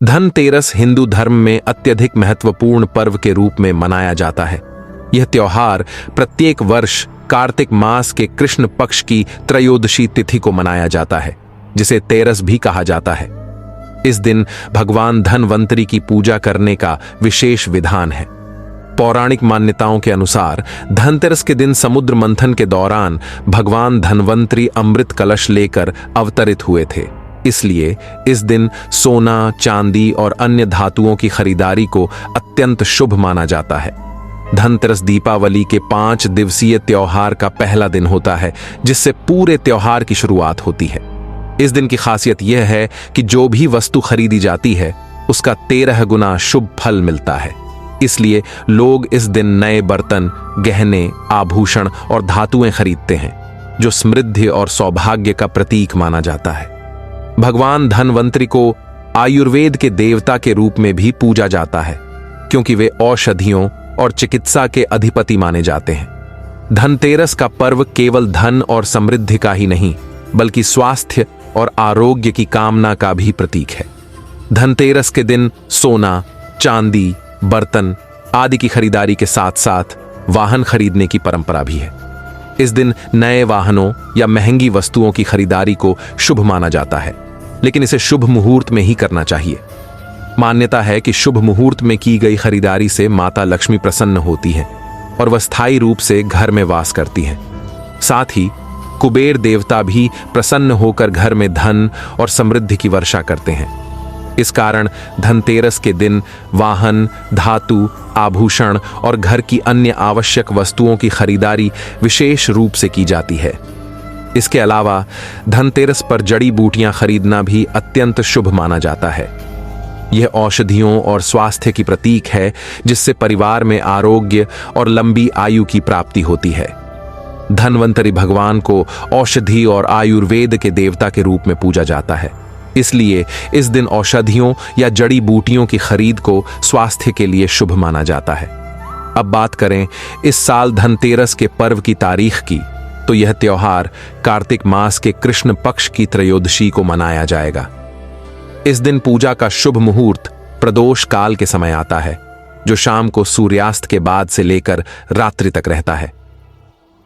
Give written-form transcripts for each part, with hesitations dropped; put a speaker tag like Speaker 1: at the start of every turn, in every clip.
Speaker 1: धनतेरस हिंदू धर्म में अत्यधिक महत्वपूर्ण पर्व के रूप में मनाया जाता है। यह त्योहार प्रत्येक वर्ष कार्तिक मास के कृष्ण पक्ष की त्रयोदशी तिथि को मनाया जाता है, जिसे तेरस भी कहा जाता है। इस दिन भगवान धनवंतरी की पूजा करने का विशेष विधान है। पौराणिक मान्यताओं के अनुसार धनतेरस के दिन समुद्र मंथन के दौरान भगवान धनवंतरी अमृत कलश लेकर अवतरित हुए थे। इसलिए इस दिन सोना, चांदी और अन्य धातुओं की खरीदारी को अत्यंत शुभ माना जाता है। धनतेरस दीपावली के 5 दिवसीय त्योहार का पहला दिन होता है, जिससे पूरे त्योहार की शुरुआत होती है। इस दिन की खासियत यह है कि जो भी वस्तु खरीदी जाती है उसका 13 गुना शुभ फल मिलता है। इसलिए लोग इस दिन नए बर्तन, गहने, आभूषण और धातुएं खरीदते हैं, जो समृद्धि और सौभाग्य का प्रतीक माना जाता है। भगवान धनवंतरी को आयुर्वेद के देवता के रूप में भी पूजा जाता है, क्योंकि वे औषधियों और चिकित्सा के अधिपति माने जाते हैं। धनतेरस का पर्व केवल धन और समृद्धि का ही नहीं, बल्कि स्वास्थ्य और आरोग्य की कामना का भी प्रतीक है। धनतेरस के दिन सोना, चांदी, बर्तन आदि की खरीदारी के साथ साथ वाहन खरीदने की परंपरा भी है। इस दिन नए वाहनों या महंगी वस्तुओं की खरीदारी को शुभ माना जाता है, लेकिन इसे शुभ मुहूर्त में ही करना चाहिए। मान्यता है कि शुभ मुहूर्त में की गई खरीदारी से माता लक्ष्मी प्रसन्न होती हैं और वह स्थायी रूप से घर में वास करती हैं। साथ ही कुबेर देवता भी प्रसन्न होकर घर में धन और समृद्धि की वर्षा करते हैं। इस कारण धनतेरस के दिन वाहन, धातु, आभूषण और घर की अन्य आवश्यक वस्तुओं की खरीदारी विशेष रूप से की जाती है। इसके अलावा धनतेरस पर जड़ी बूटियां खरीदना भी अत्यंत शुभ माना जाता है। यह औषधियों और स्वास्थ्य की प्रतीक है, जिससे परिवार में आरोग्य और लंबी आयु की प्राप्ति होती है। धनवंतरी भगवान को औषधि और आयुर्वेद के देवता के रूप में पूजा जाता है। इसलिए इस दिन औषधियों या जड़ी बूटियों की खरीद को स्वास्थ्य के लिए शुभ माना जाता है। अब बात करें इस साल धनतेरस के पर्व की तारीख की, तो यह त्योहार कार्तिक मास के कृष्ण पक्ष की त्रयोदशी को मनाया जाएगा। इस दिन पूजा का शुभ मुहूर्त प्रदोष काल के समय आता है, जो शाम को सूर्यास्त के बाद से लेकर रात्रि तक रहता है।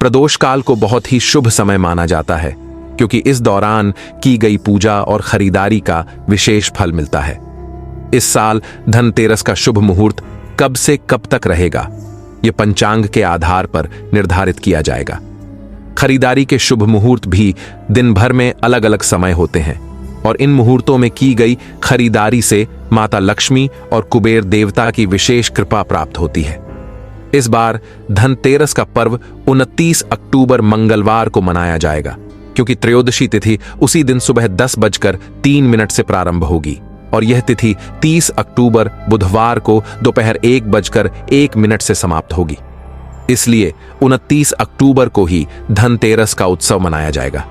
Speaker 1: प्रदोष काल को बहुत ही शुभ समय माना जाता है, क्योंकि इस दौरान की गई पूजा और खरीदारी का विशेष फल मिलता है। इस साल धनतेरस का शुभ मुहूर्त कब से कब तक रहेगा, यह पंचांग के आधार पर निर्धारित किया जाएगा। खरीदारी के शुभ मुहूर्त भी दिन भर में अलग अलग समय होते हैं और इन मुहूर्तों में की गई खरीदारी से माता लक्ष्मी और कुबेर देवता की विशेष कृपा प्राप्त होती है। इस बार धनतेरस का पर्व 29 अक्टूबर मंगलवार को मनाया जाएगा, क्योंकि त्रयोदशी तिथि उसी दिन सुबह 10:03 से प्रारंभ होगी और यह तिथि 30 अक्टूबर बुधवार को दोपहर 1:01 से समाप्त होगी। इसलिए 29 अक्टूबर को ही धनतेरस का उत्सव मनाया जाएगा।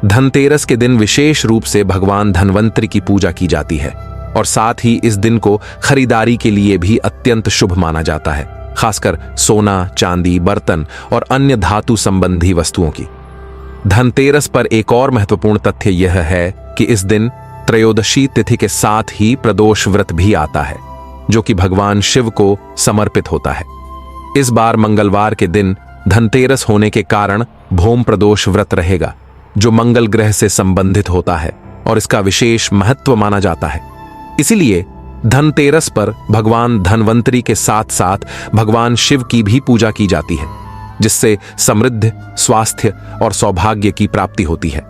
Speaker 1: धनतेरस के दिन विशेष रूप से भगवान धनवंतरी की पूजा की जाती है और साथ ही इस दिन को खरीदारी के लिए भी अत्यंत शुभ माना जाता है, खासकर सोना, चांदी, बर्तन और अन्य धातु संबंधी वस्तुओं की। धनतेरस पर एक और महत्वपूर्ण तथ्य यह है कि इस दिन त्रयोदशी तिथि के साथ ही प्रदोष व्रत भी आता है, जो कि भगवान शिव को समर्पित होता है। इस बार मंगलवार के दिन धनतेरस होने के कारण भौम प्रदोष व्रत रहेगा, जो मंगल ग्रह से संबंधित होता है और इसका विशेष महत्व माना जाता है। इसीलिए धनतेरस पर भगवान धनवंतरी के साथ साथ भगवान शिव की भी पूजा की जाती है, जिससे समृद्धि, स्वास्थ्य और सौभाग्य की प्राप्ति होती है।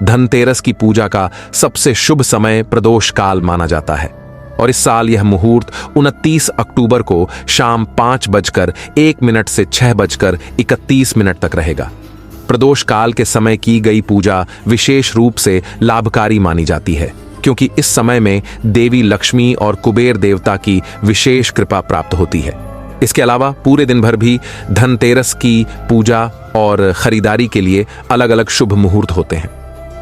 Speaker 1: धनतेरस की पूजा का सबसे शुभ समय प्रदोष काल माना जाता है और इस साल यह मुहूर्त 29 अक्टूबर को शाम 5:01 से 6:31 तक रहेगा। प्रदोष काल के समय की गई पूजा विशेष रूप से लाभकारी मानी जाती है, क्योंकि इस समय में देवी लक्ष्मी और कुबेर देवता की विशेष कृपा प्राप्त होती है। इसके अलावा पूरे दिन भर भी धनतेरस की पूजा और खरीदारी के लिए अलग अलग शुभ मुहूर्त होते हैं।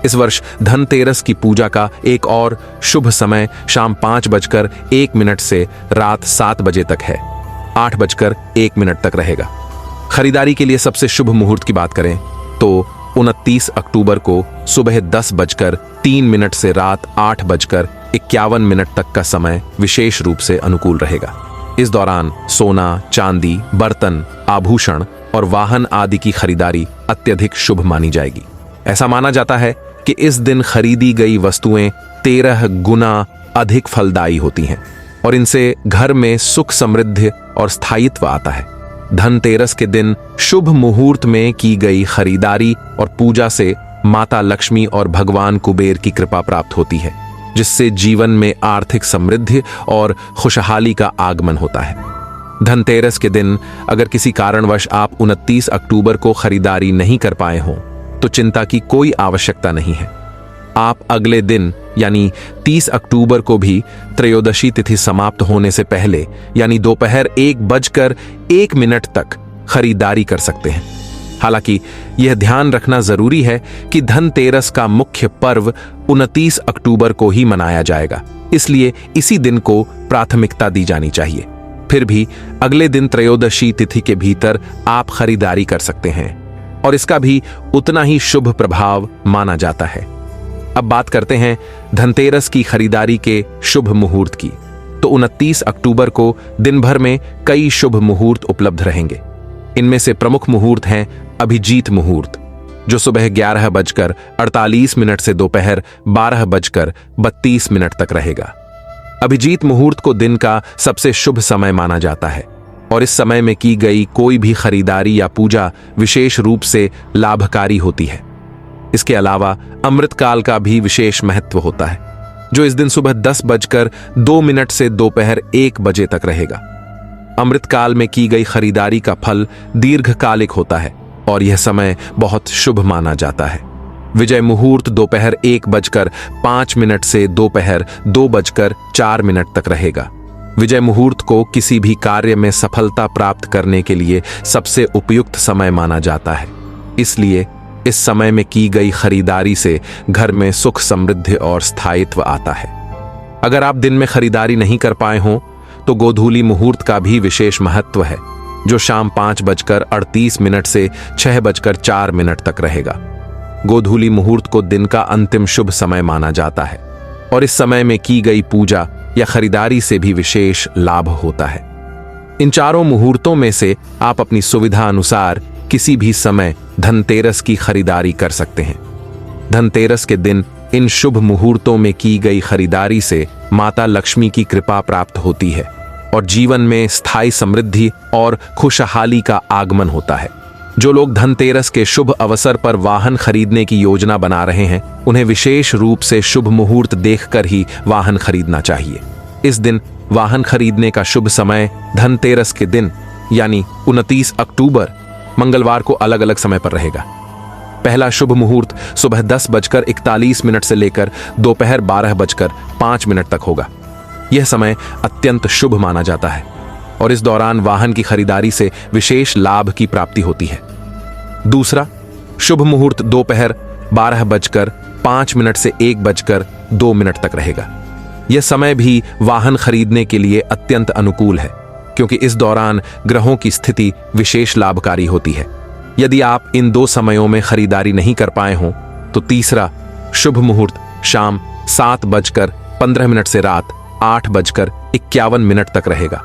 Speaker 1: इस वर्ष धनतेरस की पूजा का एक और शुभ समय शाम 5:01 से रात 7 बजे तक है, 8:01 तक रहेगा। खरीदारी के लिए सबसे शुभ मुहूर्त की बात करें तो 29 अक्टूबर को सुबह 10:03 से रात 8:51 तक का समय विशेष रूप से अनुकूल रहेगा। इस दौरान सोना, चांदी, बर्तन, आभूषण और वाहन आदि की खरीदारी अत्यधिक शुभ मानी जाएगी। ऐसा माना जाता है कि इस दिन खरीदी गई वस्तुएं 13 गुना अधिक फलदायी होती हैं और इनसे घर में सुख, समृद्धि और स्थायित्व आता है। धनतेरस के दिन शुभ मुहूर्त में की गई खरीदारी और पूजा से माता लक्ष्मी और भगवान कुबेर की कृपा प्राप्त होती है, जिससे जीवन में आर्थिक समृद्धि और खुशहाली का आगमन होता है। धनतेरस के दिन अगर किसी कारणवश आप 29 अक्टूबर को खरीदारी नहीं कर पाए हों तो चिंता की कोई आवश्यकता नहीं है। आप अगले दिन यानी 30 अक्टूबर को भी त्रयोदशी तिथि समाप्त होने से पहले यानी दोपहर 1:01 तक खरीदारी कर सकते हैं। हालांकि यह ध्यान रखना जरूरी है कि धनतेरस का मुख्य पर्व 29 अक्टूबर को ही मनाया जाएगा, इसलिए इसी दिन को प्राथमिकता दी जानी चाहिए। फिर भी अगले दिन त्रयोदशी तिथि के भीतर आप खरीदारी कर सकते हैं और इसका भी उतना ही शुभ प्रभाव माना जाता है। अब बात करते हैं धनतेरस की खरीदारी के शुभ मुहूर्त की। तो 29 अक्टूबर को दिन भर में कई शुभ मुहूर्त उपलब्ध रहेंगे। इनमें से प्रमुख मुहूर्त हैं अभिजीत मुहूर्त, जो सुबह 11:48 से दोपहर 12:32 तक रहेगा। अभिजीत मुहूर्त को दिन का सबसे शुभ समय माना जाता है और इस समय में की गई कोई भी खरीदारी या पूजा विशेष रूप से लाभकारी होती है। इसके अलावा अमृतकाल का भी विशेष महत्व होता है, जो इस दिन सुबह 10:02 से दोपहर 1 बजे तक रहेगा। अमृतकाल में की गई खरीदारी का फल दीर्घकालिक होता है और यह समय बहुत शुभ माना जाता है। विजय मुहूर्त दोपहर 1:05 से दोपहर 2:04 तक रहेगा। विजय मुहूर्त को किसी भी कार्य में सफलता प्राप्त करने के लिए सबसे उपयुक्त समय माना जाता है, इसलिए इस समय में की गई खरीदारी से घर में सुख, समृद्धि और स्थायित्व आता है। अगर आप दिन में खरीदारी नहीं कर पाए हों तो गोधूली मुहूर्त का भी विशेष महत्व है, जो शाम 5:38 से 6:04 तक रहेगा। गोधूली मुहूर्त को दिन का अंतिम शुभ समय माना जाता है और इस समय में की गई पूजा या खरीदारी से भी विशेष लाभ होता है। इन चारों मुहूर्तों में से आप अपनी सुविधा अनुसार किसी भी समय धनतेरस की खरीदारी कर सकते हैं। धनतेरस के दिन इन शुभ मुहूर्तों में की गई खरीदारी से माता लक्ष्मी की कृपा प्राप्त होती है और जीवन में स्थायी समृद्धि और खुशहाली का आगमन होता है। जो लोग धनतेरस के शुभ अवसर पर वाहन खरीदने की योजना बना रहे हैं, उन्हें विशेष रूप से शुभ मुहूर्त देखकर ही वाहन खरीदना चाहिए। इस दिन वाहन खरीदने का शुभ समय धनतेरस के दिन यानी 29 अक्टूबर मंगलवार को अलग अलग समय पर रहेगा। पहला शुभ मुहूर्त सुबह 10:41 से लेकर दोपहर 12:05 तक होगा। यह समय अत्यंत शुभ माना जाता है और इस दौरान वाहन की खरीदारी से विशेष लाभ की प्राप्ति होती है। दूसरा शुभ मुहूर्त दोपहर 12:05 से 1:02 तक रहेगा। यह समय भी वाहन खरीदने के लिए अत्यंत अनुकूल है, क्योंकि इस दौरान ग्रहों की स्थिति विशेष लाभकारी होती है। यदि आप इन दो समयों में खरीदारी नहीं कर पाए हों तो तीसरा शुभ मुहूर्त शाम 7:15 से रात 8:51 तक रहेगा।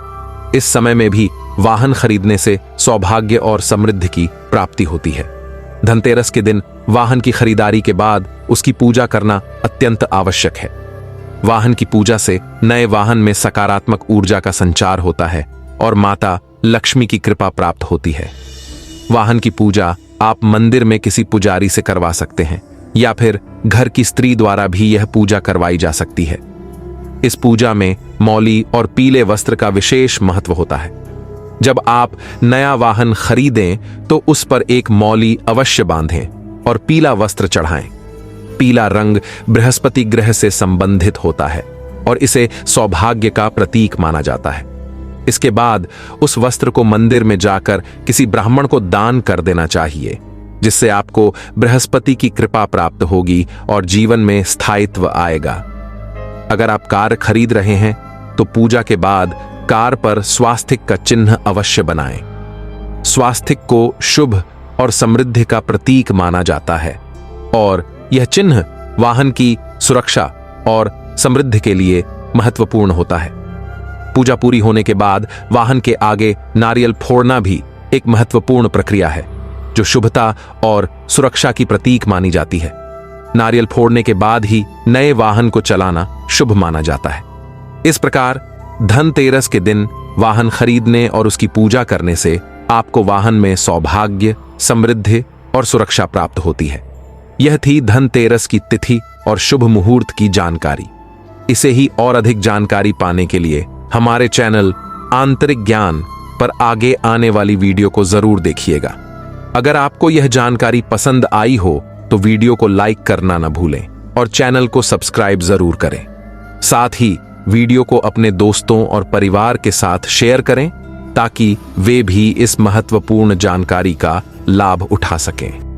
Speaker 1: इस समय में भी वाहन खरीदने से सौभाग्य और समृद्धि की प्राप्ति होती है। धनतेरस के दिन वाहन की खरीदारी के बाद उसकी पूजा करना अत्यंत आवश्यक है। वाहन की पूजा से नए वाहन में सकारात्मक ऊर्जा का संचार होता है और माता लक्ष्मी की कृपा प्राप्त होती है। वाहन की पूजा आप मंदिर में किसी पुजारी से करवा सकते हैं या फिर घर की स्त्री द्वारा भी यह पूजा करवाई जा सकती है। इस पूजा में मौली और पीले वस्त्र का विशेष महत्व होता है। जब आप नया वाहन खरीदें तो उस पर एक मौली अवश्य बांधें और पीला वस्त्र चढ़ाएं। पीला रंग बृहस्पति ग्रह से संबंधित होता है और इसे सौभाग्य का प्रतीक माना जाता है। इसके बाद उस वस्त्र को मंदिर में जाकर किसी ब्राह्मण को दान कर देना चाहिए, जिससे आपको बृहस्पति की कृपा प्राप्त होगी और जीवन में स्थायित्व आएगा। अगर आप कार खरीद रहे हैं तो पूजा के बाद कार पर स्वास्तिक का चिन्ह अवश्य बनाएं। स्वास्तिक को शुभ और समृद्धि का प्रतीक माना जाता है और यह चिन्ह वाहन की सुरक्षा और समृद्धि के लिए महत्वपूर्ण होता है। पूजा पूरी होने के बाद वाहन के आगे नारियल फोड़ना भी एक महत्वपूर्ण प्रक्रिया है जो शुभता और सुरक्षा की प्रतीक मानी जाती है। नारियल फोड़ने के बाद ही नए वाहन को चलाना शुभ माना जाता है। इस प्रकार धनतेरस के दिन वाहन खरीदने और उसकी पूजा करने से आपको वाहन में सौभाग्य, समृद्धि और सुरक्षा प्राप्त होती है। यह थी धनतेरस की तिथि और शुभ मुहूर्त की जानकारी। इसे ही और अधिक जानकारी पाने के लिए हमारे चैनल आंतरिक ज्ञान पर आगे आने वाली वीडियो को जरूर देखिएगा। अगर आपको यह जानकारी पसंद आई हो तो वीडियो को लाइक करना न भूलें और चैनल को सब्सक्राइब जरूर करें। साथ ही वीडियो को अपने दोस्तों और परिवार के साथ शेयर करें ताकि वे भी इस महत्वपूर्ण जानकारी का लाभ उठा सकें।